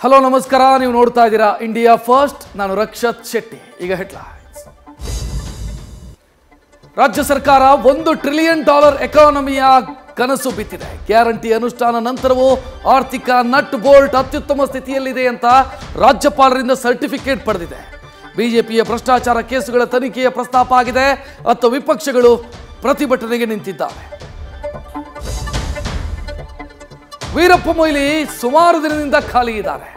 Hello ನಮಸ್ಕಾರ, ನೀವು ನೋಡ್ತಾ ಇದ್ದೀರಾ ಇಂಡಿಯಾ ಫಸ್ಟ್. ನಾನು ರಕ್ಷತ್ ಶೆಟ್ಟಿ. ಈಗ ಹೆಡ್ಲೈನ್ಸ್. ರಾಜ್ಯ ಸರ್ಕಾರ $1 ಟ್ರಿಲಿಯನ್ ಎಕಾನಮಿಯ ಕನಸು ಬಿತ್ತಿದೆ. ಗ್ಯಾರಂಟಿ ಅನುಷ್ಠಾನ ನಂತರವೂ ಆರ್ಥಿಕ ನಟ್ ಬೋಲ್ಟ್ ಅತ್ಯುತ್ತಮ ಸ್ಥಿತಿಯಲ್ಲಿದೆ ಅಂತ ರಾಜ್ಯಪಾಲರಿಂದ ಸರ್ಟಿಫಿಕೇಟ್ ಪಡೆದಿದೆ. ಬಿಜೆಪಿಯ ಭ್ರಷ್ಟಾಚಾರ ಕೇಸುಗಳ ತನಿಖೆಯ ಪ್ರಸ್ತಾಪ ಆಗಿದೆ. 10 ವಿಪಕ್ಷಗಳು ಪ್ರತಿಭಟನೆಗೆ ನಿಂತಿದ್ದಾವೆ. ವೀರಪ್ಪ ಮೊಯ್ಲಿ ಸುಮಾರು ದಿನದಿಂದ ಖಾಲಿ ಇದ್ದಾರೆ.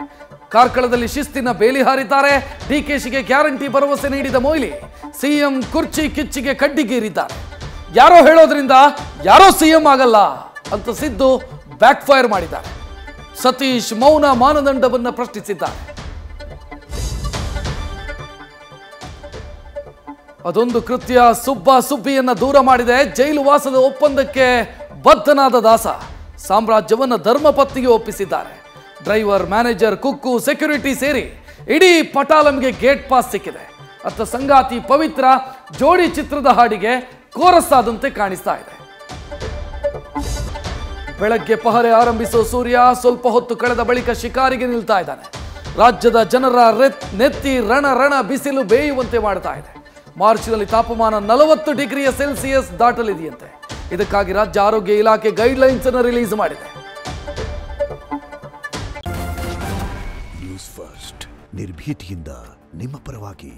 ಕಾರ್ಕಳದಲ್ಲಿ ಶಿಸ್ತಿನ ಬೇಲಿ ಹಾರಿದ್ದಾರೆ. ಡಿಕೆಶಿಗೆ ಗ್ಯಾರಂಟಿ ಭರವಸೆ ನೀಡಿದ ಮೊಯ್ಲಿ ಸಿಎಂ ಕುರ್ಚಿ ಕಿಚ್ಚಿಗೆ ಕಡ್ಡಿಗೇರಿದ್ದಾರೆ. ಯಾರೋ ಹೇಳೋದ್ರಿಂದ ಯಾರೋ ಸಿಎಂ ಆಗಲ್ಲ ಅಂತ ಸಿದ್ದು ಬ್ಯಾಕ್ ಫೈರ್ ಮಾಡಿದ್ದಾರೆ. ಸತೀಶ್ ಮೌನ ಮಾನದಂಡವನ್ನು ಪ್ರಶ್ನಿಸಿದ್ದಾರೆ. ಅದೊಂದು ಕೃತ್ಯ ಸುಬ್ಬಿಯನ್ನ ದೂರ ಮಾಡಿದೆ. ಜೈಲು ವಾಸದ ಒಪ್ಪಂದಕ್ಕೆ ಬದ್ಧನಾದ ದಾಸ ಸಾಮ್ರಾಜ್ಯವನ್ನು ಧರ್ಮಪತ್ನಿಗೆ ಒಪ್ಪಿಸಿದ್ದಾರೆ. ಡ್ರೈವರ್, ಮ್ಯಾನೇಜರ್, ಕುಕ್ಕು, ಸೆಕ್ಯೂರಿಟಿ ಸೇರಿ ಇಡೀ ಪಟಾಲಂಗೆ ಗೇಟ್ ಪಾಸ್ ಸಿಕ್ಕಿದೆ. ಅತ್ತ ಸಂಗಾತಿ ಪವಿತ್ರ ಜೋಡಿ ಚಿತ್ರದ ಹಾಡಿಗೆ ಕೋರಸ್ ಆದಂತೆ ಕಾಣಿಸ್ತಾ ಇದೆ. ಬೆಳಗ್ಗೆ ಪಹರೆ ಆರಂಭಿಸೋ ಸೂರ್ಯ ಸ್ವಲ್ಪ ಹೊತ್ತು ಕಳೆದ ಬಳಿಕ ಶಿಕಾರಿಗೆ ನಿಲ್ತಾ ಇದ್ದಾನೆ. ರಾಜ್ಯದ ಜನರ ನೆತ್ತಿ ರಣ ಬಿಸಿಲು ಬೇಯುವಂತೆ ಮಾಡ್ತಾ ಇದೆ. ಮಾರ್ಚ್ನಲ್ಲಿ ತಾಪಮಾನ 40 ಡಿಗ್ರಿ ಸೆಲ್ಸಿಯಸ್ ದಾಟಲಿದೆಯಂತೆ. ಇದಕ್ಕಾಗಿ ರಾಜ್ಯ ಆರೋಗ್ಯ ಇಲಾಖೆ ಗೈಡ್ಲೈನ್ಸ್ ಅನ್ನು ರಿಲೀಸ್ ಮಾಡಿದೆ. ನ್ಯೂಸ್ ಫಸ್ಟ್ ನಿರ್ಭೀತಿಯಿಂದ ನಿಮ್ಮ ಪರವಾಗಿ.